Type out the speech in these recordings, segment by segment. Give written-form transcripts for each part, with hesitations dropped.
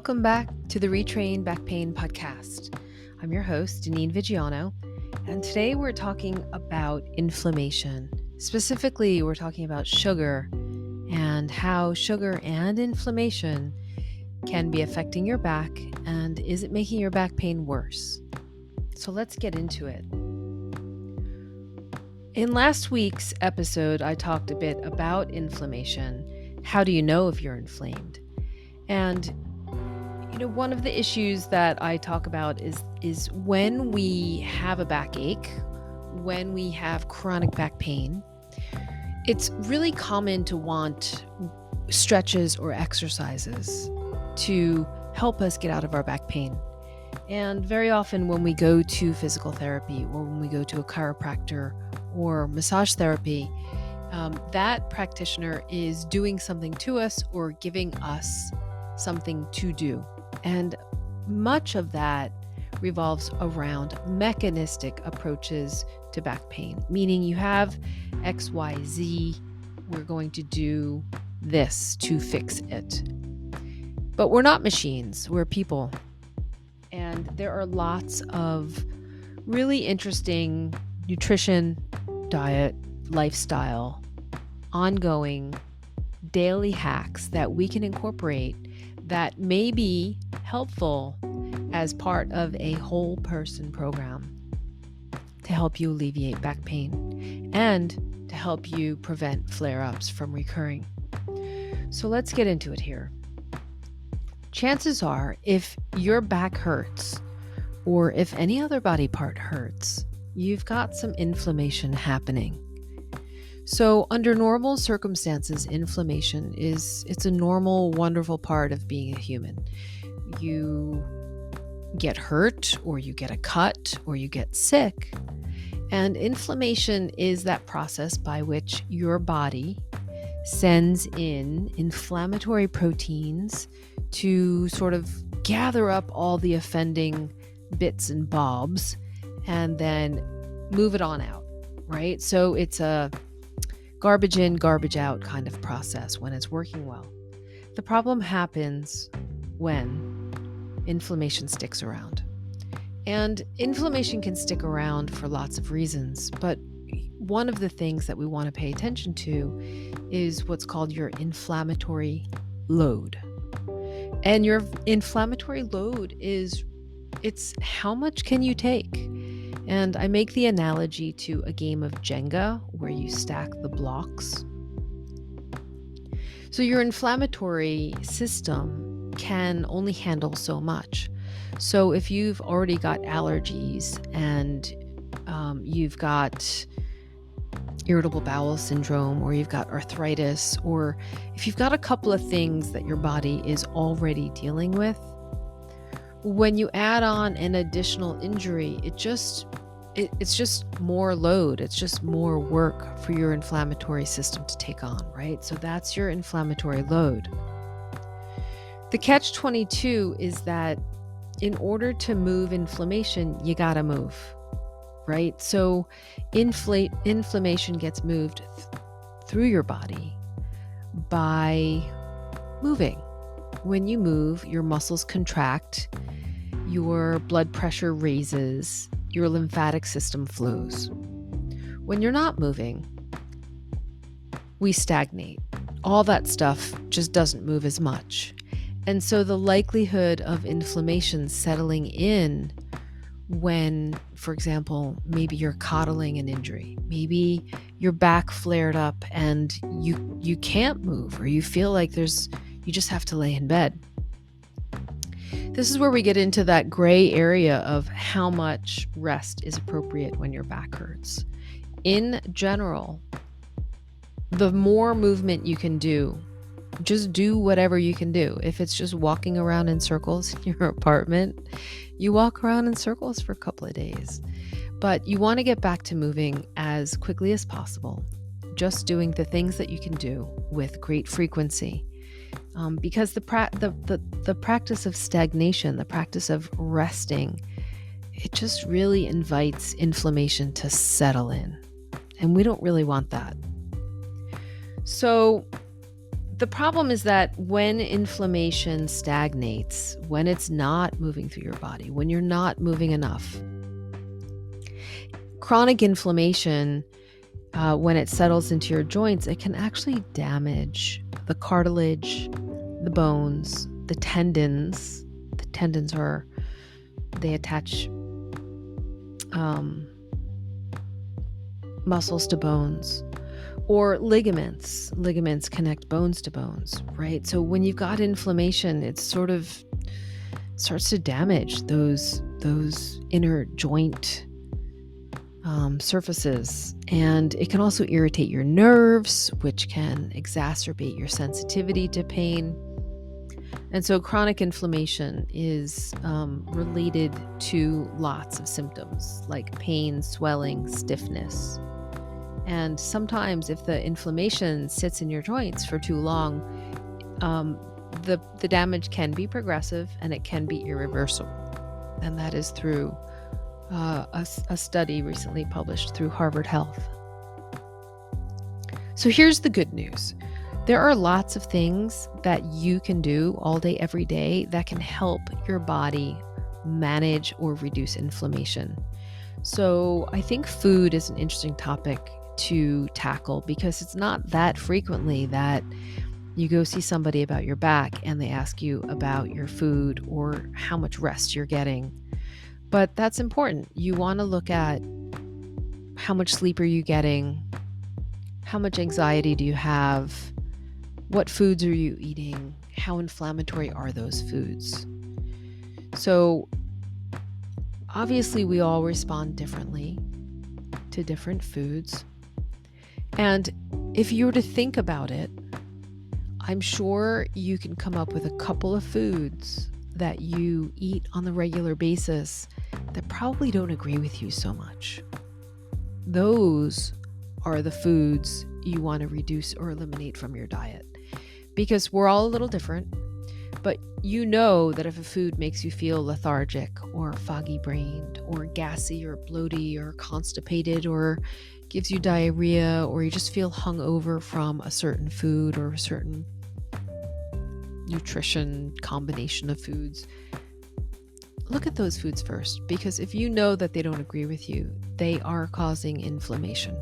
Welcome back to the Retrain Back Pain podcast. I'm your host, Dinneen and today we're talking about inflammation. Specifically, we're talking about sugar and how sugar and inflammation can be affecting your back, and is it making your back pain worse? So let's get into it. In last week's episode, I talked a bit about inflammation. How do you know if you're inflamed? And one of the issues that I talk about is when we have a backache, when we have chronic back pain, it's really common to want stretches or exercises to help us get out of our back pain. And very often when we go to physical therapy or when we go to a chiropractor or massage therapy, that practitioner is doing something to us or giving us something to do. And much of that revolves around mechanistic approaches to back pain, meaning you have X, Y, Z, we're going to do this to fix it. But we're not machines, we're people. And there are lots of really interesting nutrition, diet, lifestyle, ongoing daily hacks that we can incorporate that may be helpful as part of a whole person program to help you alleviate back pain and to help you prevent flare-ups from recurring. So let's get into it here. Chances are, if your back hurts or if any other body part hurts, you've got some inflammation happening. So under normal circumstances, inflammation it's a normal, wonderful part of being a human. You get hurt or you get a cut or you get sick. And inflammation is that process by which your body sends in inflammatory proteins to sort of gather up all the offending bits and bobs and then move it on out, right? So it's a garbage in, garbage out kind of process when it's working well. The problem happens when inflammation sticks around. And inflammation can stick around for lots of reasons, but one of the things that we want to pay attention to is what's called your inflammatory load. And your inflammatory load it's how much can you take? And I make the analogy to a game of Jenga where you stack the blocks. So your inflammatory system can only handle so much. So if you've already got allergies and you've got irritable bowel syndrome, or you've got arthritis, or if you've got a couple of things that your body is already dealing with, when you add on an additional injury, it's just more load. It's just more work for your inflammatory system to take on, right? So that's your inflammatory load. The catch-22 is that in order to move inflammation, you gotta move, right? So inflammation gets moved through your body by moving. When you move, your muscles contract, your blood pressure raises, your lymphatic system flows. When you're not moving, we stagnate. All that stuff just doesn't move as much. And so the likelihood of inflammation settling in when, for example, maybe you're coddling an injury, maybe your back flared up and you can't move, or you feel like you just have to lay in bed. This is where we get into that gray area of how much rest is appropriate when your back hurts. In general, the more movement you can do, just do whatever you can do. If it's just walking around in circles in your apartment, you walk around in circles for a couple of days. But you want to get back to moving as quickly as possible, just doing the things that you can do with great frequency. Because the practice of stagnation, the practice of resting, it just really invites inflammation to settle in. And we don't really want that. So The problem is that when inflammation stagnates, when it's not moving through your body, when you're not moving enough, chronic inflammation, when it settles into your joints, it can actually damage the cartilage, the bones, the tendons. The tendons they attach muscles to bones, or ligaments. Ligaments connect bones to bones, right? So when you've got inflammation, it sort of starts to damage those inner joint surfaces. And it can also irritate your nerves, which can exacerbate your sensitivity to pain. And so chronic inflammation is related to lots of symptoms like pain, swelling, stiffness. And sometimes if the inflammation sits in your joints for too long, the damage can be progressive and it can be irreversible. And that is through a study recently published through Harvard Health. So here's the good news. There are lots of things that you can do all day, every day that can help your body manage or reduce inflammation. So I think food is an interesting topic to tackle because it's not that frequently that you go see somebody about your back and they ask you about your food or how much rest you're getting. But that's important. You want to look at how much sleep are you getting? How much anxiety do you have? What foods are you eating? How inflammatory are those foods? So obviously we all respond differently to different foods. And if you were to think about it, I'm sure you can come up with a couple of foods that you eat on the regular basis that probably don't agree with you so much. Those are the foods you want to reduce or eliminate from your diet. Because we're all a little different, but you know that if a food makes you feel lethargic or foggy-brained or gassy or bloaty or constipated or gives you diarrhea or you just feel hungover from a certain food or a certain nutrition combination of foods, look at those foods first, because if you know that they don't agree with you, they are causing inflammation.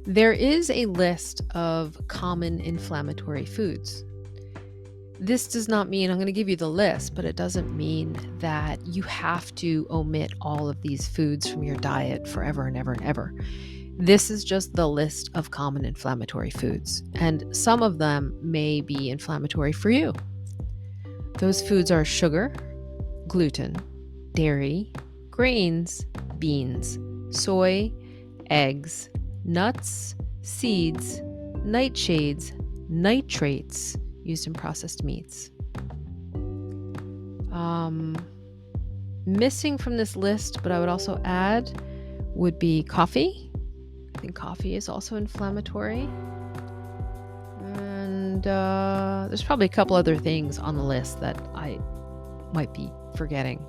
There is a list of common inflammatory foods. This does not mean I'm going to give you the list, but it doesn't mean that you have to omit all of these foods from your diet forever and ever and ever. This is just the list of common inflammatory foods, and some of them may be inflammatory for you. Those foods are sugar, gluten, dairy, grains, beans, soy, eggs, nuts, seeds, nightshades, nitrates used in processed meats. Missing from this list, but I would also add, would be coffee. I think coffee is also inflammatory. And there's probably a couple other things on the list that I might be forgetting.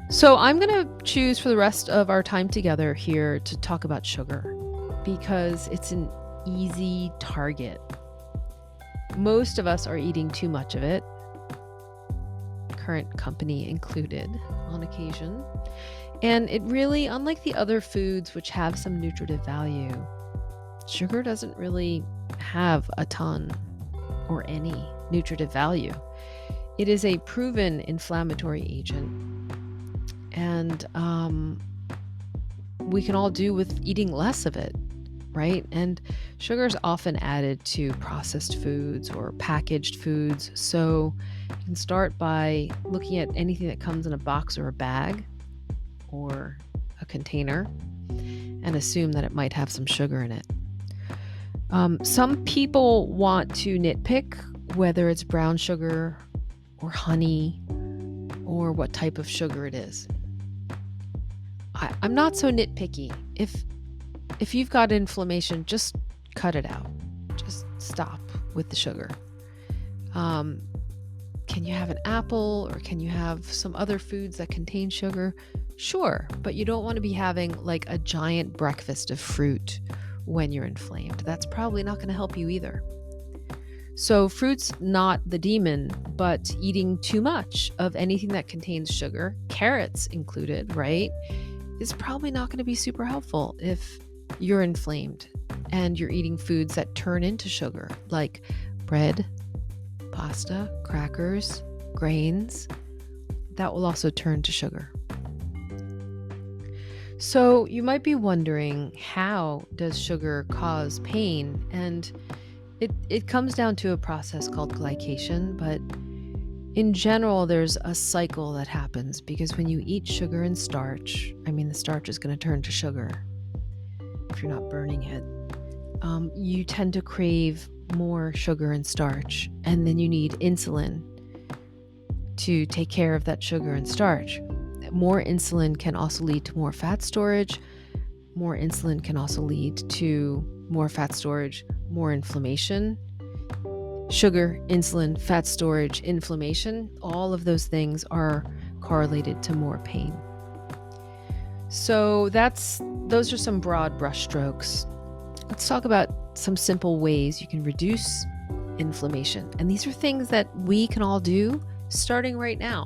So I'm going to choose for the rest of our time together here to talk about sugar because it's an easy target. Most of us are eating too much of it, current company included on occasion. And it really, unlike the other foods which have some nutritive value, sugar doesn't really have a ton or any nutritive value. It is a proven inflammatory agent. And we can all do with eating less of it, right? And sugar is often added to processed foods or packaged foods. So you can start by looking at anything that comes in a box or a bag or a container and assume that it might have some sugar in it. Some people want to nitpick whether it's brown sugar or honey or what type of sugar it is. I'm not so nitpicky. If you've got inflammation, just cut it out. Just stop with the sugar. Can you have an apple or can you have some other foods that contain sugar? Sure, but you don't want to be having like a giant breakfast of fruit when you're inflamed. That's probably not going to help you either. So fruit's not the demon, but eating too much of anything that contains sugar, carrots included, right, is probably not going to be super helpful if you're inflamed and you're eating foods that turn into sugar, like bread, pasta, crackers, grains. That will also turn to sugar. So you might be wondering, how does sugar cause pain? And it comes down to a process called glycation, but in general, there's a cycle that happens because when you eat sugar and starch, the starch is going to turn to sugar if you're not burning it. You tend to crave more sugar and starch, and then you need insulin to take care of that sugar and starch. More insulin can also lead to more fat storage. More insulin can also lead to more fat storage, more inflammation. Sugar, insulin, fat storage, inflammation, all of those things are correlated to more pain. So those are some broad brushstrokes. Let's talk about some simple ways you can reduce inflammation. And these are things that we can all do starting right now.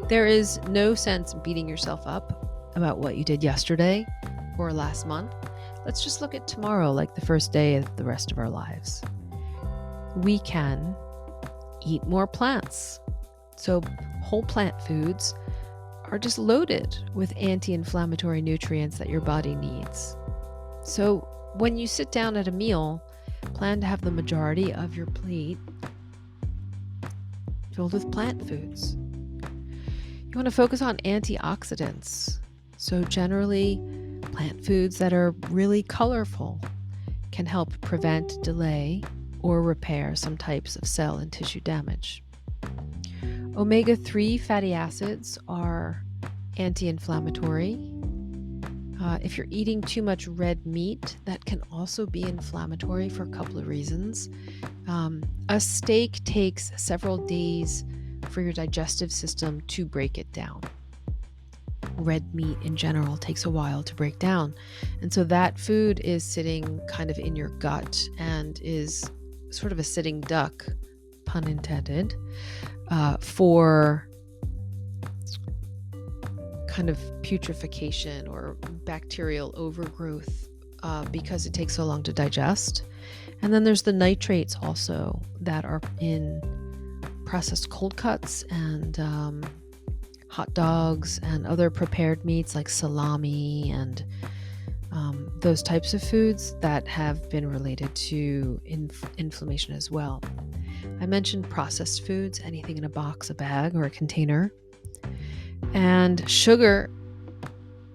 There is no sense beating yourself up about what you did yesterday or last month. Let's just look at tomorrow like the first day of the rest of our lives. We can eat more plants. So whole plant foods are just loaded with anti-inflammatory nutrients that your body needs. So when you sit down at a meal, plan to have the majority of your plate filled with plant foods. You want to focus on antioxidants. So generally, plant foods that are really colorful can help prevent, delay, or repair some types of cell and tissue damage. Omega-3 fatty acids are anti-inflammatory. If you're eating too much red meat, that can also be inflammatory for a couple of reasons. A steak takes several days for your digestive system to break it down. Red meat in general takes a while to break down. And so that food is sitting kind of in your gut and is sort of a sitting duck, pun intended, for kind of putrefaction or bacterial overgrowth because it takes so long to digest. And then there's the nitrates also that are in processed cold cuts and hot dogs and other prepared meats like salami and those types of foods that have been related to inflammation as well. I mentioned processed foods, anything in a box, a bag, or a container. And sugar,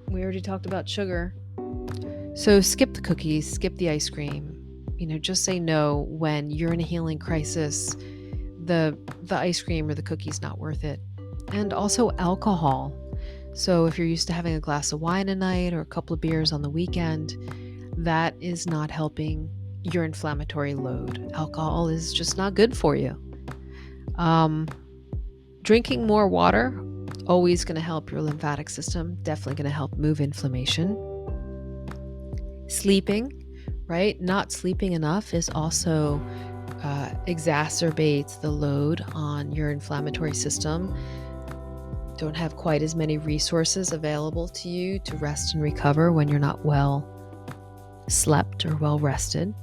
we already talked about sugar. So skip the cookies, skip the ice cream. Just say no when you're in a healing crisis. The ice cream or the cookie's not worth it. And also alcohol. So if you're used to having a glass of wine a night or a couple of beers on the weekend, that is not helping your inflammatory load. Alcohol is just not good for you. Drinking more water, always going to help your lymphatic system, definitely going to help move inflammation. Sleeping, right? Not sleeping enough is also exacerbates the load on your inflammatory system. Don't have quite as many resources available to you to rest and recover when you're not well slept or well rested.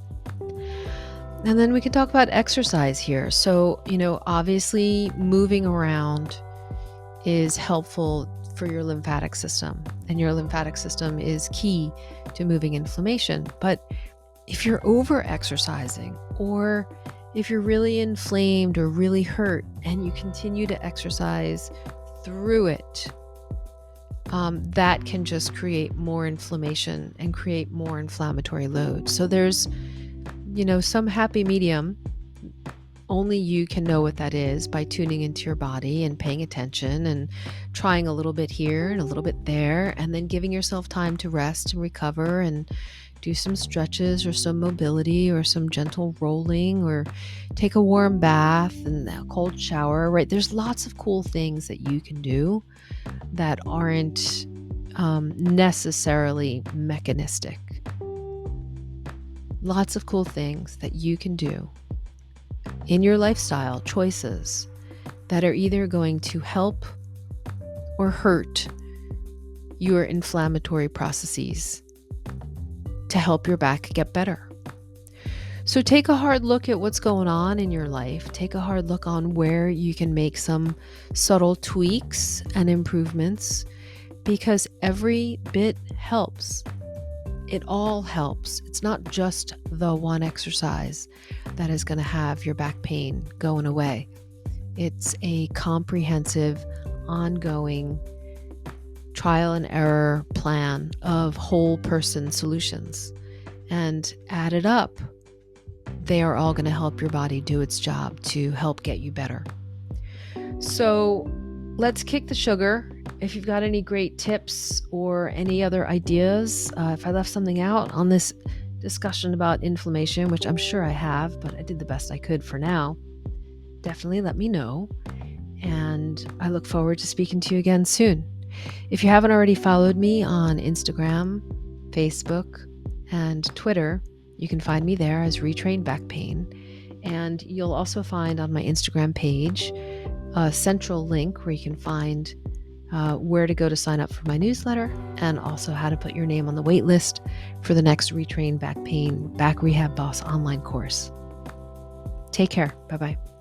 And then we can talk about exercise here. So, obviously moving around is helpful for your lymphatic system, and your lymphatic system is key to moving inflammation. But if you're over exercising, or if you're really inflamed or really hurt and you continue to exercise through it, that can just create more inflammation and create more inflammatory load. So there's, some happy medium. Only you can know what that is by tuning into your body and paying attention and trying a little bit here and a little bit there, and then giving yourself time to rest and recover and do some stretches or some mobility or some gentle rolling or take a warm bath and a cold shower, right? There's lots of cool things that you can do that aren't necessarily mechanistic. lots of cool things that you can do in your lifestyle choices that are either going to help or hurt your inflammatory processes to help your back get better. So take a hard look at what's going on in your life. Take a hard look on where you can make some subtle tweaks and improvements, because every bit helps. It all helps. It's not just the one exercise that is going to have your back pain going away. It's a comprehensive, ongoing trial and error plan of whole person solutions. And added up, they are all going to help your body do its job to help get you better. So let's kick the sugar. If you've got any great tips or any other ideas, if I left something out on this discussion about inflammation, which I'm sure I have, but I did the best I could for now, definitely let me know. And I look forward to speaking to you again soon. If you haven't already followed me on Instagram, Facebook, and Twitter, you can find me there as Retrain Back Pain. And you'll also find on my Instagram page a central link where you can find where to go to sign up for my newsletter, and also how to put your name on the wait list for the next Retrain Back Pain Back Rehab Boss online course. Take care. Bye-bye.